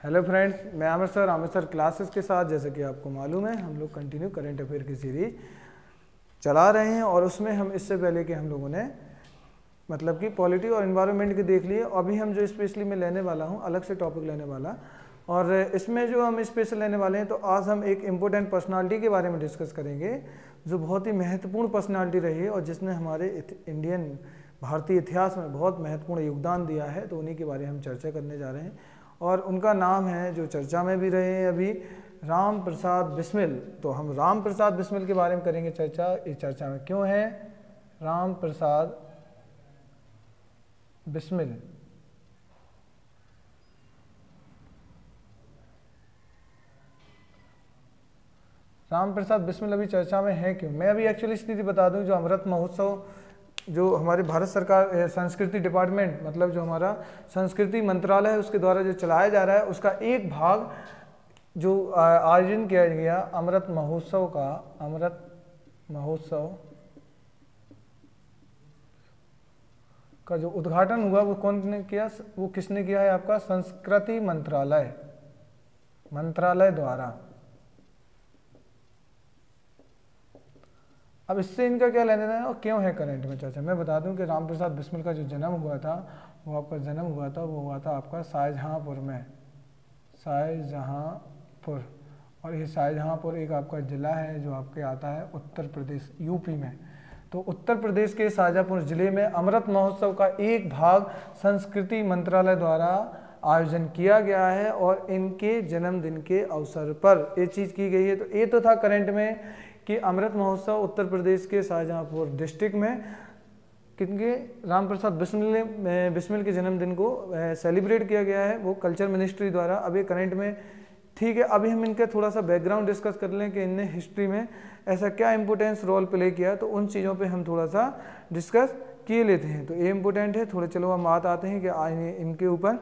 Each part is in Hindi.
हेलो फ्रेंड्स, मैं आमिर सर क्लासेस के साथ, जैसे कि आपको मालूम है, हम लोग कंटिन्यू करंट अफेयर की सीरीज चला रहे हैं। और उसमें हम इससे पहले कि हम लोगों ने मतलब कि पॉलिटी और इन्वायरमेंट के देख लिए। अभी हम जो स्पेशली मैं लेने वाला हूँ, अलग से टॉपिक लेने वाला, और इसमें जो हम स्पेशल लेने वाले हैं, तो आज हम एक इम्पोर्टेंट पर्सनालिटी के बारे में डिस्कस करेंगे जो बहुत ही महत्वपूर्ण पर्सनालिटी रही है और जिसने हमारे भारतीय इतिहास में बहुत महत्वपूर्ण योगदान दिया है। तो उन्हीं के बारे में हम चर्चा करने जा रहे हैं और उनका नाम है, जो चर्चा में भी रहे हैं अभी, राम प्रसाद बिस्मिल। तो हम राम प्रसाद बिस्मिल के बारे में करेंगे चर्चा। इस चर्चा में क्यों है राम प्रसाद बिस्मिल। राम प्रसाद बिस्मिल अभी चर्चा में है क्यों? मैं अभी एक्चुअली स्थिति बता दूं, जो अमृत महोत्सव जो हमारे भारत सरकार संस्कृति डिपार्टमेंट, मतलब जो हमारा संस्कृति मंत्रालय है, उसके द्वारा जो चलाया जा रहा है, उसका एक भाग जो आयोजन किया गया अमृत महोत्सव का, अमृत महोत्सव का जो उद्घाटन हुआ वो कौन ने किया? वो किसने किया है? आपका संस्कृति मंत्रालय द्वारा। अब इससे इनका क्या लेना देना और क्यों है करंट में चर्चा? मैं बता दूं कि राम प्रसाद बिस्मिल का जो जन्म हुआ था, वो हुआ था आपका शाहजहांपुर में, शाहजहांपुर। और ये शाहजहांपुर एक आपका ज़िला है जो आपके आता है उत्तर प्रदेश, यूपी में। तो उत्तर प्रदेश के शाहजहांपुर ज़िले में अमृत महोत्सव का एक भाग संस्कृति मंत्रालय द्वारा आयोजन किया गया है और इनके जन्मदिन के अवसर पर ये चीज़ की गई है। तो ये तो था करंट में कि अमृत महोत्सव उत्तर प्रदेश के शाहजहांपुर डिस्ट्रिक्ट में किनके, राम प्रसाद बिस्मिल के जन्मदिन को सेलिब्रेट किया गया है, वो कल्चर मिनिस्ट्री द्वारा। अभी करंट में ठीक है। अभी हम इनका थोड़ा सा बैकग्राउंड डिस्कस कर लें कि इनने हिस्ट्री में ऐसा क्या इम्पोर्टेंस रोल प्ले किया, तो उन चीज़ों पे हम थोड़ा सा डिस्कस किए लेते हैं। तो ये इम्पोर्टेंट है थोड़े। चलो हम बात आते हैं कि इनके ऊपर।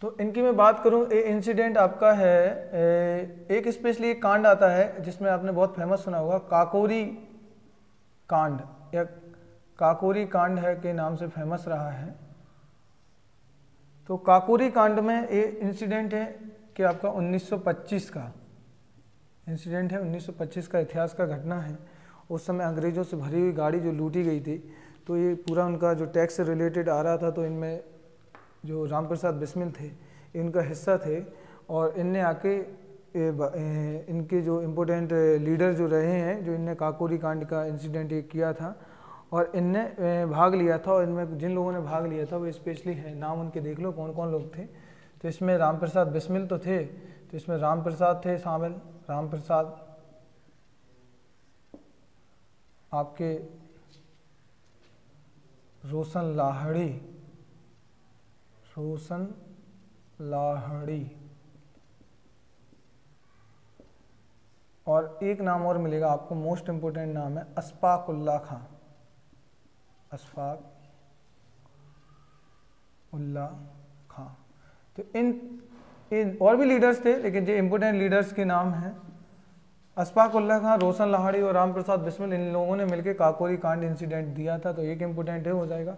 तो इनकी मैं बात करूं, ये इंसिडेंट आपका है, एक स्पेशली एक कांड आता है जिसमें आपने बहुत फेमस सुना होगा, काकोरी कांड, या काकोरी कांड है के नाम से फेमस रहा है। तो काकोरी कांड में ये इंसिडेंट है कि आपका 1925 का इंसिडेंट है, 1925 का इतिहास का घटना है। उस समय अंग्रेज़ों से भरी हुई गाड़ी जो लूटी गई थी, तो ये पूरा उनका जो टैक्स से रिलेटेड आ रहा था, तो इनमें जो राम प्रसाद बिस्मिल थे इनका हिस्सा थे। और इनने आके इनके जो इम्पोर्टेंट लीडर जो रहे हैं, जो इनने काकोरी कांड का इंसिडेंट ये किया था और इनने भाग लिया था। और इनमें जिन लोगों ने भाग लिया था वो स्पेशली है, नाम उनके देख लो कौन कौन लोग थे। तो इसमें राम प्रसाद बिस्मिल तो थे, तो इसमें राम प्रसाद थे शामिल, राम प्रसाद, आपके रोशन लाहड़ी, और एक नाम और मिलेगा आपको, मोस्ट इम्पोर्टेंट नाम है अशफाक उल्लाह खां, अशफाक उल्लाह खां। तो इन और भी लीडर्स थे, लेकिन जो इम्पोर्टेंट लीडर्स के नाम हैं अशफाक उल्लाह खां, रोशन लाहड़ी और राम प्रसाद बिस्मिल। इन लोगों ने मिलकर काकोरी कांड इंसिडेंट दिया था। तो एक इम्पोर्टेंट है, हो जाएगा।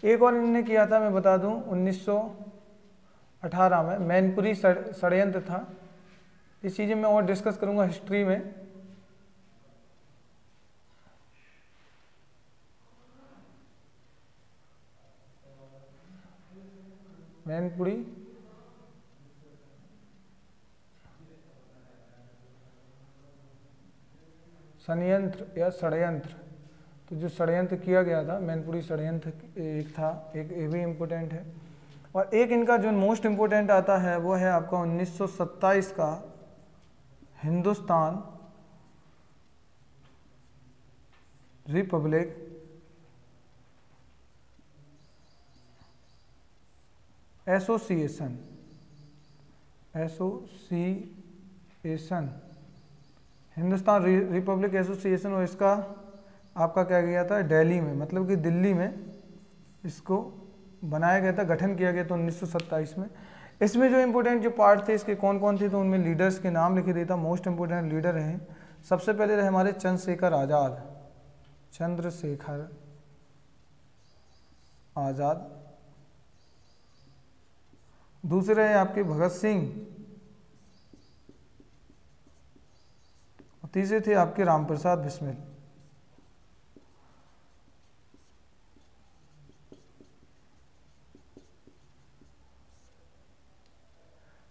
एक और इन्होंने किया था, मैं बता दूं, 1918 में मैनपुरी षड्यंत्र था। इस चीज़ें मैं और डिस्कस करूंगा हिस्ट्री में। मैनपुरी संयंत्र या षड्यंत्र, तो जो षड्यंत्र किया गया था, मैनपुरी षड्यंत्र एक था, एक ये भी इम्पोर्टेंट है। और एक इनका जो मोस्ट इम्पोर्टेंट आता है वो है आपका 1927 का Hindustan Republic association, Hindustan Republic association. और इसका आपका क्या किया था, दिल्ली में, मतलब कि दिल्ली में इसको बनाया गया था, गठन किया गया था 1927 में। इसमें जो इम्पोर्टेंट जो पार्ट थे इसके कौन कौन थे, तो उनमें लीडर्स के नाम लिखे देता। मोस्ट इम्पोर्टेंट लीडर हैं, सबसे पहले रहे हमारे चंद्रशेखर आज़ाद, दूसरे हैं आपके भगत सिंह और तीसरे थे आपके रामप्रसाद बिस्मिल।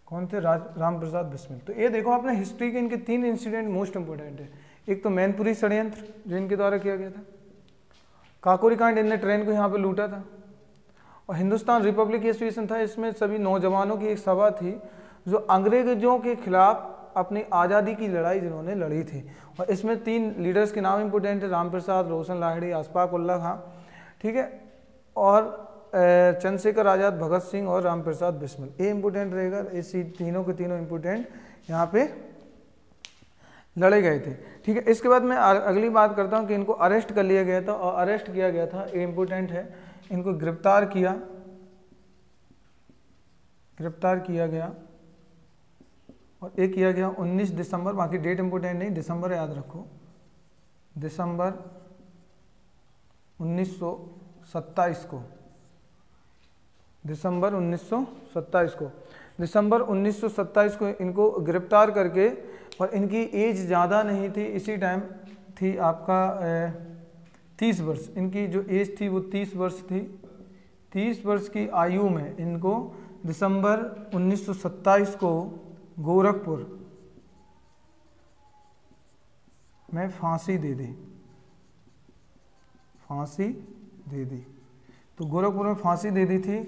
कौन थे? रामप्रसाद बिस्मिल। तो ये देखो आपने हिस्ट्री के इनके 3 इंसिडेंट मोस्ट इंपोर्टेंट है। एक तो मैनपुरी षड्यंत्र जो इनके द्वारा किया गया था, काकोरी कांड, इनने ट्रेन को यहाँ पे लूटा था, और हिंदुस्तान रिपब्लिक एसोसिएशन था, इसमें सभी नौजवानों की एक सभा थी जो अंग्रेजों के खिलाफ अपनी आज़ादी की लड़ाई जिन्होंने लड़ी थी। और इसमें 3 लीडर्स के नाम इंपोर्टेंट है, रामप्रसाद, रोशन लाहिड़ी, अशफाक उल्लाह खां, ठीक है, और चंद्रशेखर आज़ाद, भगत सिंह और रामप्रसाद बिस्मिल। ये इंपोर्टेंट रहेगा, इसी तीनों के तीनों इंपोर्टेंट यहाँ पे लड़े गए थे, ठीक है। इसके बाद मैं अगली बात करता हूँ कि इनको अरेस्ट कर लिया गया था, और अरेस्ट किया गया था, ये इंपोर्टेंट है, इनको गिरफ्तार किया गया, और ये किया गया 19 दिसंबर, बाकी डेट इंपोर्टेंट नहीं, दिसंबर याद रखो, दिसंबर 1927 को, दिसंबर 1927 को इनको गिरफ्तार करके, और इनकी एज ज़्यादा नहीं थी, इसी टाइम थी आपका 30 वर्ष, इनकी जो एज थी वो 30 वर्ष थी। 30 वर्ष की आयु में इनको दिसंबर 1927 को गोरखपुर में फांसी दे दी। तो गोरखपुर में फांसी दे दी थी।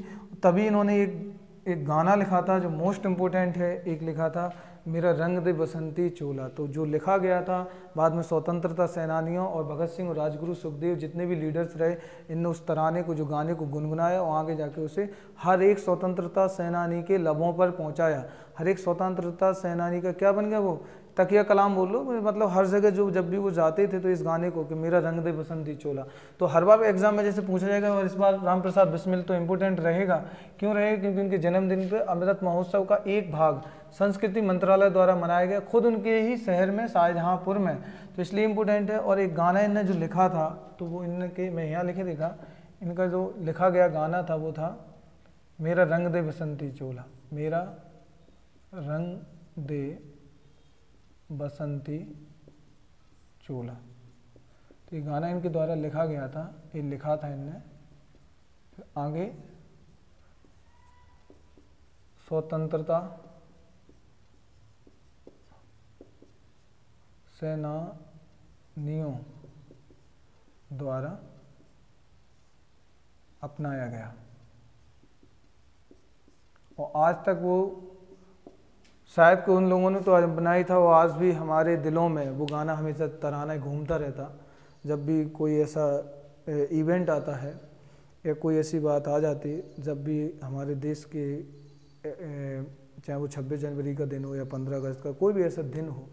तभी इन्होंने एक गाना लिखा था जो मोस्ट इम्पोर्टेंट है, एक लिखा था मेरा रंग दे बसंती चोला। तो जो लिखा गया था बाद में स्वतंत्रता सेनानियों और भगत सिंह और राजगुरु सुखदेव जितने भी लीडर्स रहे, इनने उस तराने को, जो गाने को गुनगुनाया और आगे जाके उसे हर एक स्वतंत्रता सेनानी के लबों पर पहुंचाया। हर एक स्वतंत्रता सेनानी का क्या बन गया, वो तकिया कलाम बोल लो, मतलब हर जगह जो जब भी वो जाते थे तो इस गाने को कि मेरा रंग दे बसंती चोला। तो हर बार एग्जाम में जैसे पूछा जाएगा, और इस बार रामप्रसाद बिस्मिल तो इम्पोर्टेंट रहेगा। क्यों रहेगा? क्योंकि उनके जन्मदिन पर अमृत महोत्सव का एक भाग संस्कृति मंत्रालय द्वारा मनाया गया, खुद उनके ही शहर में, शाहजहांपुर में, तो इसलिए इम्पोर्टेंट है। और एक गाना इनने जो लिखा था, तो वो इनके, मैं यहाँ लिखे देखा, इनका जो लिखा गया गाना था वो था मेरा रंग दे बसंती चोला, मेरा रंग दे बसंती चोला। तो ये गाना इनके द्वारा लिखा गया था, ये लिखा था इनने। फिर आगे स्वतंत्रता सेनानियों द्वारा अपनाया गया, और आज तक वो शायद को उन लोगों ने तो अपनाई था, वो आज भी हमारे दिलों में वो गाना हमेशा तराना घूमता रहता। जब भी कोई ऐसा इवेंट आता है या कोई ऐसी बात आ जाती, जब भी हमारे देश के चाहे वो 26 जनवरी का दिन हो या 15 अगस्त का कोई भी ऐसा दिन हो,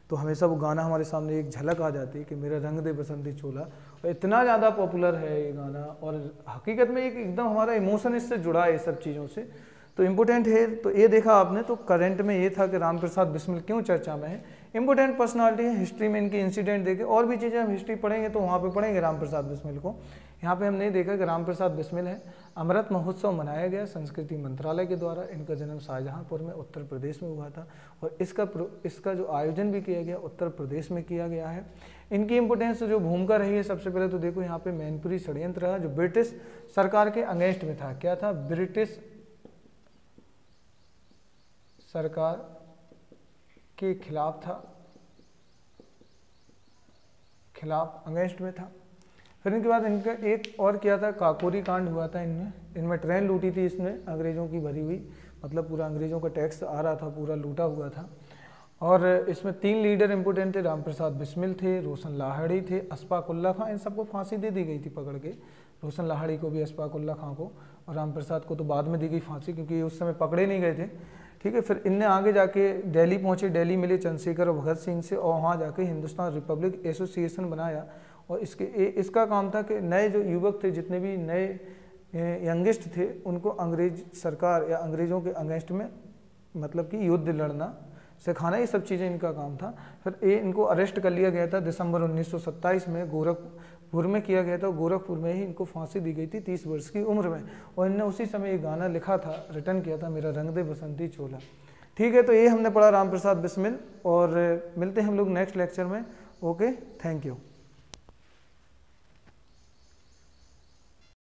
तो हमेशा वो गाना हमारे सामने एक झलक आ जाती है कि मेरा रंग दे बसंती चोला। और इतना ज़्यादा पॉपुलर है ये गाना, और हकीकत में एक एकदम हमारा इमोशन इससे जुड़ा है, ये सब चीज़ों से, तो इम्पोर्टेंट है। तो ये देखा आपने, तो करंट में ये था कि रामप्रसाद बिस्मिल क्यों चर्चा में है, इंपॉर्टेंट पर्सनालिटी है। हिस्ट्री में इनके इंसिडेंट देखे, और भी चीज़ें हम हिस्ट्री पढ़ेंगे तो वहाँ पे पढ़ेंगे रामप्रसाद बिस्मिल को। यहाँ पे हम नहीं देखा कि रामप्रसाद बिस्मिल है। अमृत महोत्सव मनाया गया संस्कृति मंत्रालय के द्वारा। इनका जन्म शाहजहांपुर में उत्तर प्रदेश में हुआ था, और इसका जो आयोजन भी किया गया उत्तर प्रदेश में किया गया है। इनकी इंपोर्टेंस जो भूमिका रही है, सबसे पहले तो देखो यहाँ पे मैनपुरी षड्यंत्र रहा जो ब्रिटिश सरकार के अगेंस्ट में था। क्या था? ब्रिटिश सरकार के खिलाफ था, अगेंस्ट में था। फिर इनके बाद इनका एक और किया था, काकोरी कांड हुआ था। इनमें ट्रेन लूटी थी, इसमें अंग्रेजों की भरी हुई, मतलब पूरा अंग्रेजों का टैक्स आ रहा था, पूरा लूटा हुआ था। और इसमें 3 लीडर इंपोर्टेंट थे, रामप्रसाद बिस्मिल थे, रोशन लाहिड़ी थे, अशफाक उल्लाह खां। इन सबको फांसी दे दी गई थी पकड़ के, रोशन लाहिड़ी को भी, अशफाक उल्लाह खां को, और रामप्रसाद को तो बाद में दी गई फांसी, क्योंकि उस समय पकड़े नहीं गए थे। ठीक है। फिर इनने आगे जाके दिल्ली पहुंचे, दिल्ली मिले चंद्रशेखर और भगत सिंह से, और वहाँ जाके हिंदुस्तान रिपब्लिक एसोसिएशन बनाया। और इसका काम था कि नए जो युवक थे, जितने भी नए यंगेस्ट थे, उनको अंग्रेज सरकार या अंग्रेज़ों के अगेंस्ट में मतलब कि युद्ध लड़ना सिखाना, ये सब चीज़ें इनका काम था। फिर इनको अरेस्ट कर लिया गया था दिसंबर 1927 में गोरखपुर में किया गया था। गोरखपुर में ही इनको फांसी दी गई थी 30 वर्ष की उम्र में, और इनने उसी समय ये गाना लिखा था, रिटर्न किया था, मेरा रंग दे बसंती चोला। ठीक है, तो ये हमने पढ़ा राम प्रसाद बिस्मिल, और मिलते हैं हम लोग नेक्स्ट लेक्चर में। Okay, thank you.